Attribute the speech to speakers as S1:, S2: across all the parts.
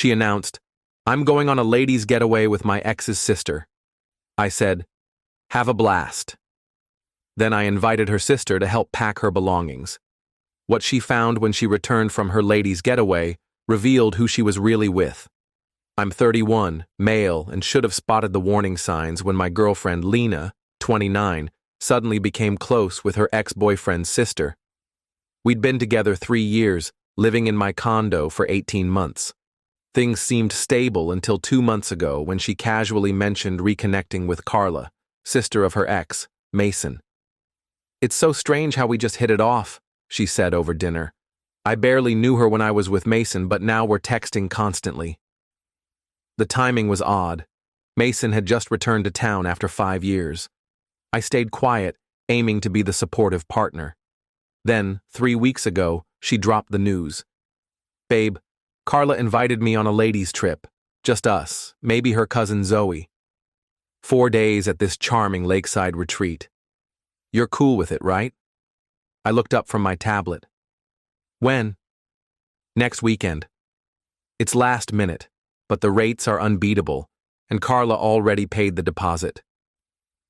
S1: She announced, "I'm going on a ladies' getaway with my ex's sister." I said, "Have a blast." Then I invited her sister to help pack her belongings. What she found when she returned from her ladies' getaway revealed who she was really with. I'm 31, male, and should have spotted the warning signs when my girlfriend Lena, 29, suddenly became close with her ex-boyfriend's sister. We'd been together 3 years, living in my condo for 18 months. Things seemed stable until 2 months ago when she casually mentioned reconnecting with Carla, sister of her ex, Mason. "It's so strange how we just hit it off," she said over dinner. "I barely knew her when I was with Mason, but now we're texting constantly." The timing was odd. Mason had just returned to town after 5 years. I stayed quiet, aiming to be the supportive partner. Then, 3 weeks ago, she dropped the news. "Babe, Carla invited me on a ladies' trip. Just us, maybe her cousin Zoe. 4 days at this charming lakeside retreat. You're cool with it, right?" I looked up from my tablet. "When?" "Next weekend. It's last minute, but the rates are unbeatable, and Carla already paid the deposit."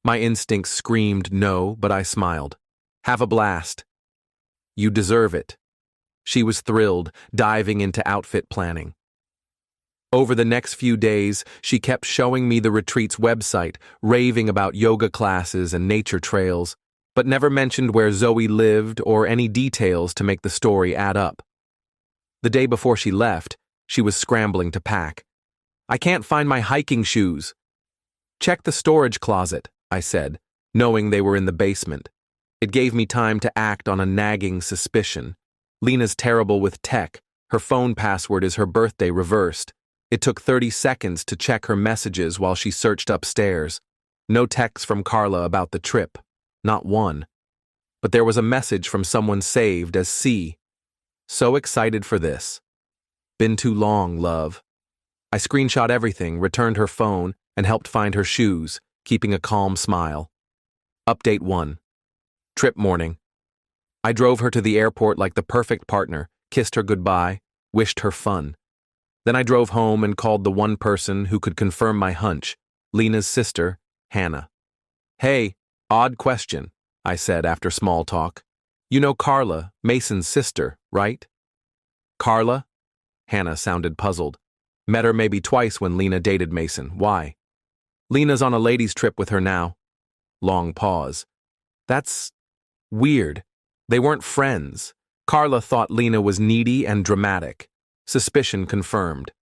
S1: My instincts screamed no, but I smiled. "Have a blast." "You deserve it." She was thrilled, diving into outfit planning. Over the next few days, she kept showing me the retreat's website, raving about yoga classes and nature trails, but never mentioned where Zoe lived or any details to make the story add up. The day before she left, she was scrambling to pack. "I can't find my hiking shoes." "Check the storage closet," I said, knowing they were in the basement. It gave me time to act on a nagging suspicion. Lena's terrible with tech. Her phone password is her birthday reversed. It took 30 seconds to check her messages while she searched upstairs. No text from Carla about the trip. Not one. But there was a message from someone saved as C. "So excited for this. Been too long, love." I screenshot everything, returned her phone, and helped find her shoes, keeping a calm smile. Update 1. Trip morning. I drove her to the airport like the perfect partner, kissed her goodbye, wished her fun. Then I drove home and called the one person who could confirm my hunch, Lena's sister, Hannah. "Hey, odd question," I said after small talk. "You know Carla, Mason's sister, right?" "Carla?" Hannah sounded puzzled. "Met her maybe twice when Lena dated Mason. Why?" "Lena's on a ladies' trip with her now." Long pause. "That's weird. They weren't friends." Carla thought Lena was needy and dramatic. Suspicion confirmed.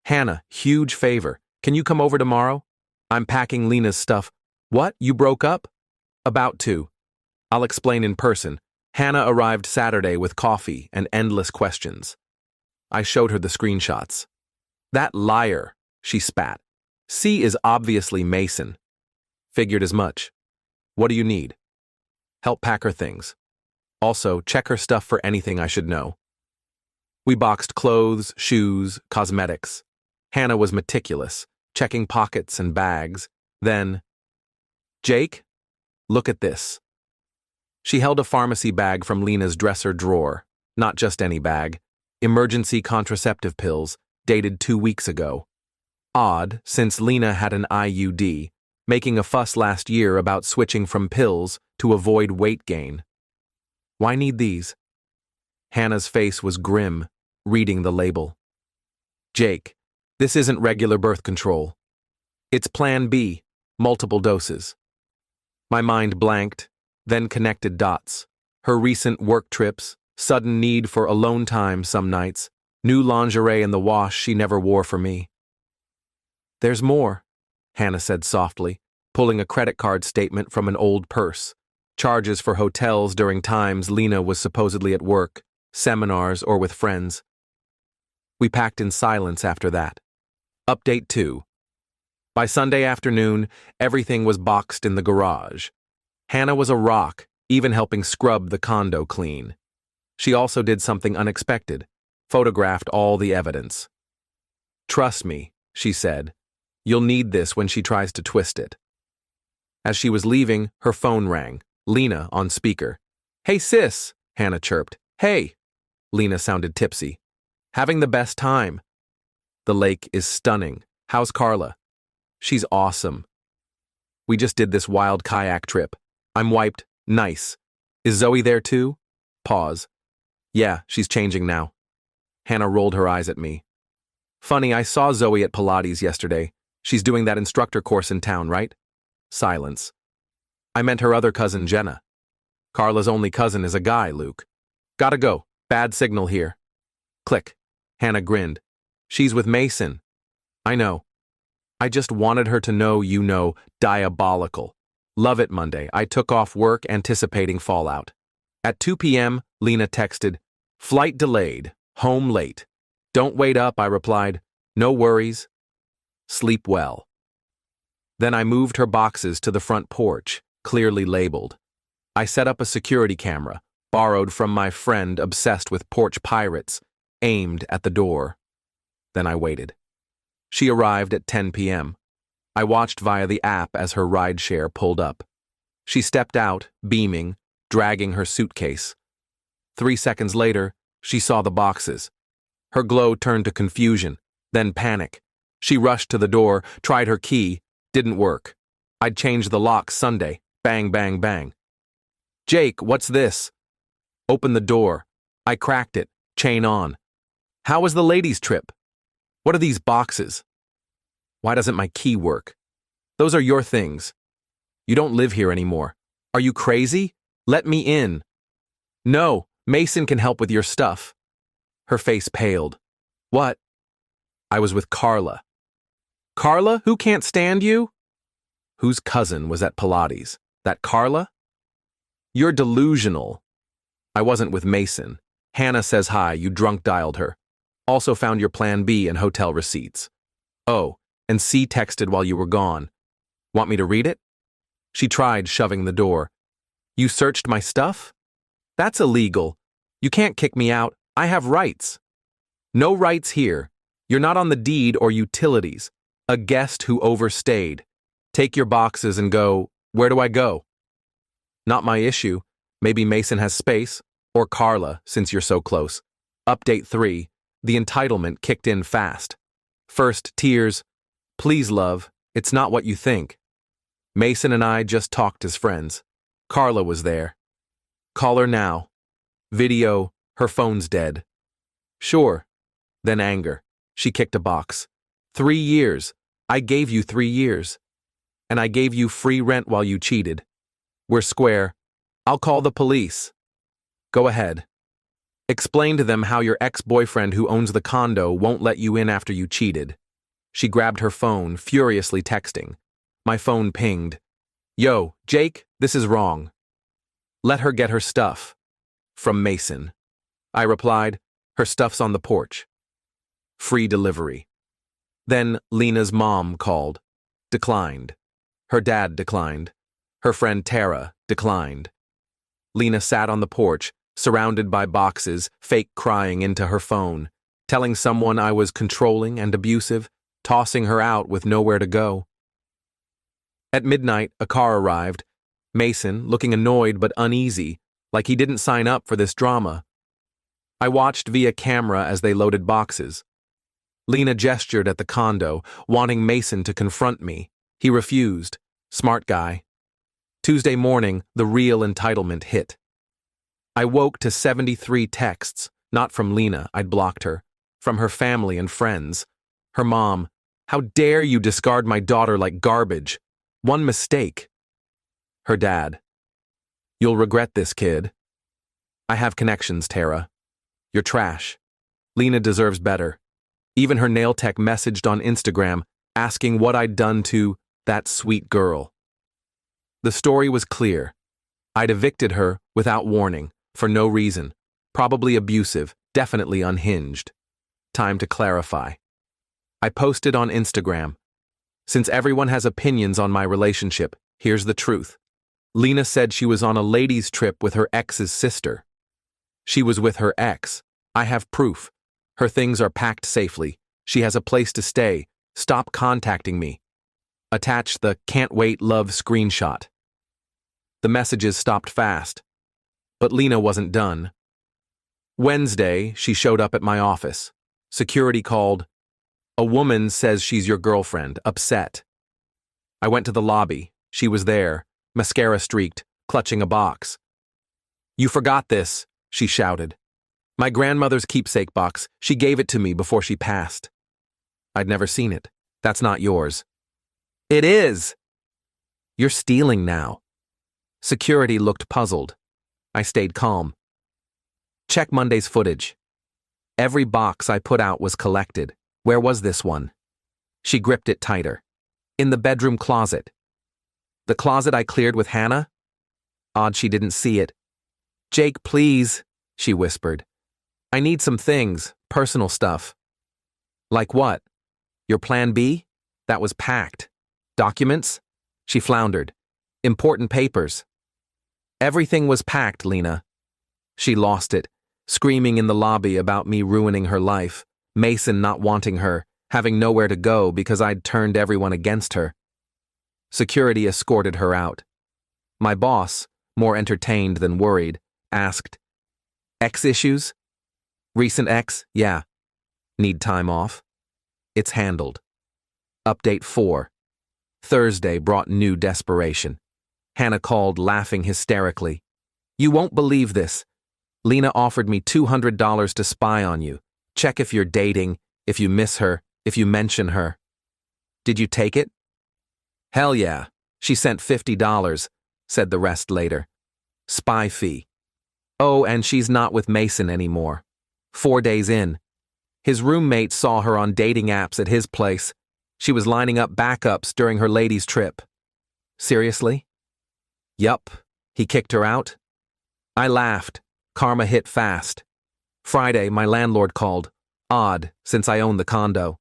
S1: "Hannah, huge favor. Can you come over tomorrow? I'm packing Lena's stuff." "What? You broke up?" "About to. I'll explain in person." Hannah arrived Saturday with coffee and endless questions. I showed her the screenshots. "That liar," she spat. "C is obviously Mason." "Figured as much. What do you need?" "Help pack her things. Also, check her stuff for anything I should know." We boxed clothes, shoes, cosmetics. Hannah was meticulous, checking pockets and bags. Then, "Jake, look at this." She held a pharmacy bag from Lena's dresser drawer. Not just any bag. Emergency contraceptive pills, dated 2 weeks ago. Odd, since Lena had an IUD, making a fuss last year about switching from pills to avoid weight gain. "Why need these?" Hannah's face was grim, reading the label. "Jake, this isn't regular birth control. It's Plan B, multiple doses." My mind blanked, then connected dots. Her recent work trips, sudden need for alone time some nights, new lingerie in the wash she never wore for me. "There's more," Hannah said softly, pulling a credit card statement from an old purse. Charges for hotels during times Lena was supposedly at work, seminars, or with friends. We packed in silence after that. Update 2. By Sunday afternoon, everything was boxed in the garage. Hannah was a rock, even helping scrub the condo clean. She also did something unexpected, photographed all the evidence. "Trust me," she said. "You'll need this when she tries to twist it." As she was leaving, her phone rang, Lena on speaker. "Hey sis," Hannah chirped. "Hey." Lena sounded tipsy. "Having the best time." The lake is stunning. How's Carla? She's awesome. We just did this wild kayak trip. I'm wiped. Nice. Is Zoe there too? Pause. Yeah, she's changing now. Hannah rolled her eyes at me. Funny, I saw Zoe at Pilates yesterday. She's doing that instructor course in town, right? Silence. I meant her other cousin, Jenna. Carla's only cousin is a guy, Luke. Gotta go. Bad signal here. Click. Hannah grinned. She's with Mason. I know. I just wanted her to know you know, diabolical. Love it Monday. I took off work anticipating fallout. At 2 p.m., Lena texted, flight delayed, home late. Don't wait up, I replied. No worries. Sleep well. Then I moved her boxes to the front porch, clearly labeled. I set up a security camera, borrowed from my friend obsessed with porch pirates, aimed at the door. Then I waited. She arrived at 10 p.m. I watched via the app as her rideshare pulled up. She stepped out, beaming, dragging her suitcase. 3 seconds later, she saw the boxes. Her glow turned to confusion, then panic. She rushed to the door, tried her key, didn't work. I'd changed the lock Sunday. Bang, bang, bang. Jake, what's this? Open the door. I cracked it, chain on. How was the ladies' trip? What are these boxes? Why doesn't my key work? Those are your things. You don't live here anymore. Are you crazy? Let me in. No, Mason can help with your stuff. Her face paled. What? I was with Carla. Carla, who can't stand you? Whose cousin was at Pilates? That Carla? You're delusional. I wasn't with Mason. Hannah says hi, you drunk dialed her. Also found your plan B and hotel receipts. Oh, and C texted while you were gone. Want me to read it? She tried shoving the door. You searched my stuff? That's illegal. You can't kick me out. I have rights. No rights here. You're not on the deed or utilities. A guest who overstayed. Take your boxes and go. Where do I go? Not my issue. Maybe Mason has space. Or Carla, since you're so close. Update 3. The entitlement kicked in fast. First, tears. Please, love, it's not what you think. Mason and I just talked as friends. Carla was there. Call her now. Video, her phone's dead. Sure. Then anger. She kicked a box. 3 years. I gave you 3 years. And I gave you free rent while you cheated. We're square. I'll call the police. Go ahead. Explain to them how your ex-boyfriend who owns the condo won't let you in after you cheated. She grabbed her phone, furiously texting. My phone pinged. Yo, Jake, this is wrong. Let her get her stuff. From Mason. I replied, her stuff's on the porch. Free delivery. Then Lena's mom called. Declined. Her dad declined. Her friend Tara declined. Lena sat on the porch, surrounded by boxes, fake crying into her phone, telling someone I was controlling and abusive, tossing her out with nowhere to go. At midnight, a car arrived. Mason, looking annoyed but uneasy, like he didn't sign up for this drama. I watched via camera as they loaded boxes. Lena gestured at the condo, wanting Mason to confront me. He refused. Smart guy. Tuesday morning, the real entitlement hit. I woke to 73 texts, not from Lena, I'd blocked her, from her family and friends. Her mom, how dare you discard my daughter like garbage? One mistake. Her dad, you'll regret this, kid. I have connections, Tara. You're trash. Lena deserves better. Even her nail tech messaged on Instagram, asking what I'd done to that sweet girl. The story was clear. I'd evicted her without warning, for no reason. Probably abusive, definitely unhinged. Time to clarify. I posted on Instagram. Since everyone has opinions on my relationship, here's the truth. Lena said she was on a ladies' trip with her ex's sister. She was with her ex. I have proof. Her things are packed safely. She has a place to stay. Stop contacting me. Attach the can't wait love screenshot. The messages stopped fast. But Lena wasn't done. Wednesday, she showed up at my office. Security called. A woman says she's your girlfriend, upset. I went to the lobby. She was there, mascara streaked, clutching a box. You forgot this, she shouted. My grandmother's keepsake box. She gave it to me before she passed. I'd never seen it. That's not yours. It is! You're stealing now. Security looked puzzled. I stayed calm. Check Monday's footage. Every box I put out was collected. Where was this one? She gripped it tighter. In the bedroom closet. The closet I cleared with Hannah? Odd she didn't see it. Jake, please, she whispered. I need some things, personal stuff. Like what? Your plan B? That was packed. Documents? She floundered. Important papers. Everything was packed, Lena. She lost it, screaming in the lobby about me ruining her life, Mason not wanting her, having nowhere to go because I'd turned everyone against her. Security escorted her out. My boss, more entertained than worried, asked, Ex issues? Recent ex? Yeah. Need time off? It's handled. Update 4. Thursday brought new desperation. Hannah called, laughing hysterically. You won't believe this. Lena offered me $200 to spy on you. Check if you're dating, if you miss her, if you mention her. Did you take it? Hell yeah. She sent $50, said the rest later. Spy fee. Oh, and she's not with Mason anymore. 4 days in. His roommate saw her on dating apps at his place. She was lining up backups during her ladies' trip. Seriously? Yup. He kicked her out? I laughed. Karma hit fast. Friday, my landlord called. Odd, since I own the condo.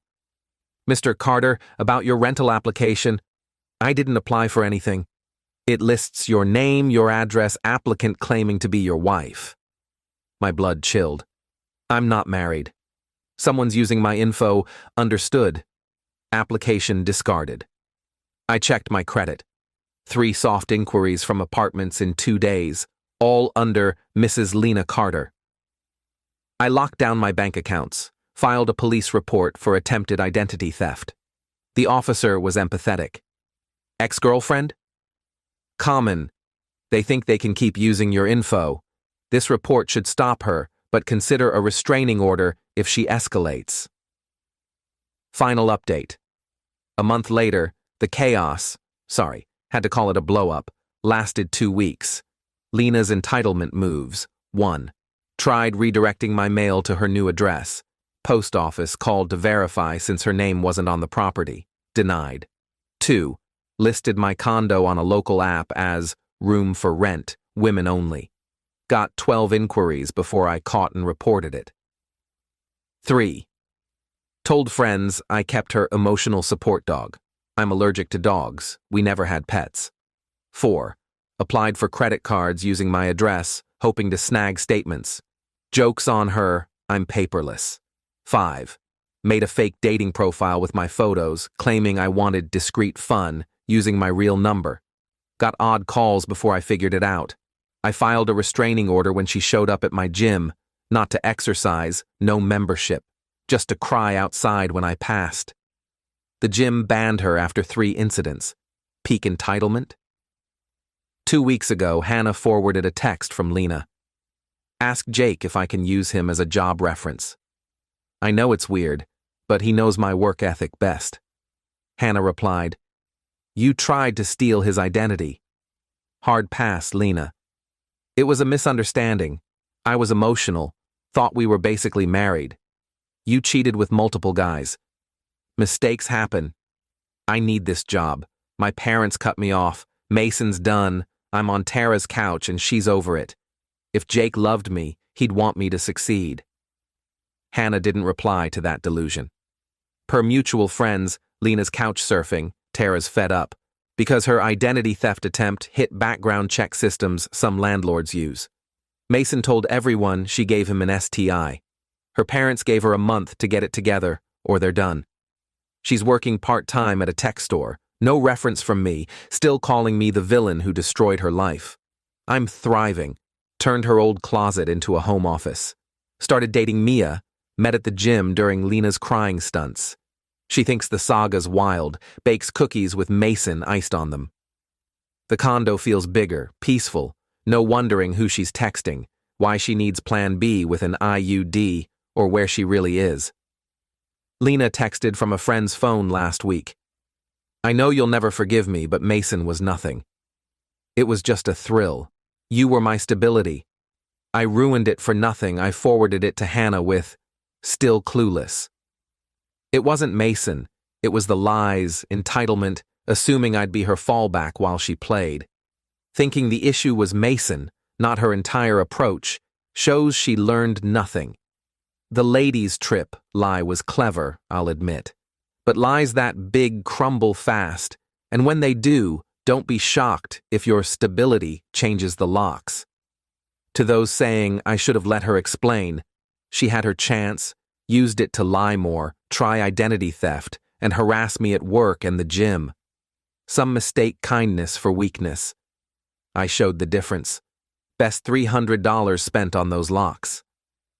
S1: Mr. Carter, about your rental application. I didn't apply for anything. It lists your name, your address, applicant claiming to be your wife. My blood chilled. I'm not married. Someone's using my info, understood. Application discarded. I checked my credit. 3 soft inquiries from apartments in 2 days, all under Mrs. Lena Carter. I locked down my bank accounts, filed a police report for attempted identity theft. The officer was empathetic. Ex-girlfriend? Common. They think they can keep using your info. This report should stop her, but consider a restraining order if she escalates. Final update. A month later, the chaos, had to call it a blow-up, lasted 2 weeks. Lena's entitlement moves. 1. Tried redirecting my mail to her new address. Post office called to verify since her name wasn't on the property. Denied. 2. Listed my condo on a local app as room for rent, women only. Got 12 inquiries before I caught and reported it. 3. Told friends I kept her emotional support dog. I'm allergic to dogs. We never had pets. 4. Applied for credit cards using my address, hoping to snag statements. Joke's on her, I'm paperless. 5. Made a fake dating profile with my photos, claiming I wanted discreet fun, using my real number. Got odd calls before I figured it out. I filed a restraining order when she showed up at my gym, not to exercise, no membership, just to cry outside when I passed. The gym banned her after 3 incidents. Peak entitlement? 2 weeks ago, Hannah forwarded a text from Lena. Ask Jake if I can use him as a job reference. I know it's weird, but he knows my work ethic best. Hannah replied, You tried to steal his identity. Hard pass, Lena. It was a misunderstanding. I was emotional, thought we were basically married. You cheated with multiple guys. Mistakes happen. I need this job. My parents cut me off. Mason's done. I'm on Tara's couch and she's over it. If Jake loved me, he'd want me to succeed. Hannah didn't reply to that delusion. Per mutual friends, Lena's couch surfing, Tara's fed up, because her identity theft attempt hit background check systems some landlords use. Mason told everyone she gave him an STI. Her parents gave her a month to get it together, or they're done. She's working part-time at a tech store, no reference from me, still calling me the villain who destroyed her life. I'm thriving, turned her old closet into a home office. Started dating Mia, met at the gym during Lena's crying stunts. She thinks the saga's wild, bakes cookies with Mason iced on them. The condo feels bigger, peaceful, no wondering who she's texting, why she needs Plan B with an IUD, or where she really is. Lena texted from a friend's phone last week. I know you'll never forgive me, but Mason was nothing. It was just a thrill. You were my stability. I ruined it for nothing. I forwarded it to Hannah with, still clueless. It wasn't Mason. It was the lies, entitlement, assuming I'd be her fallback while she played. Thinking the issue was Mason, not her entire approach, shows she learned nothing. The ladies' trip lie was clever, I'll admit. But lies that big crumble fast, and when they do, don't be shocked if your stability changes the locks. To those saying I should have let her explain, she had her chance, used it to lie more, try identity theft, and harass me at work and the gym. Some mistake kindness for weakness. I showed the difference. Best $300 spent on those locks.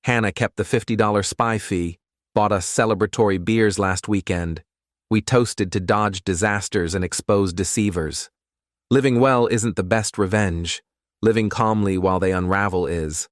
S1: Hannah kept the $50 spy fee, bought us celebratory beers last weekend. We toasted to dodge disasters and expose deceivers. Living well isn't the best revenge. Living calmly while they unravel is.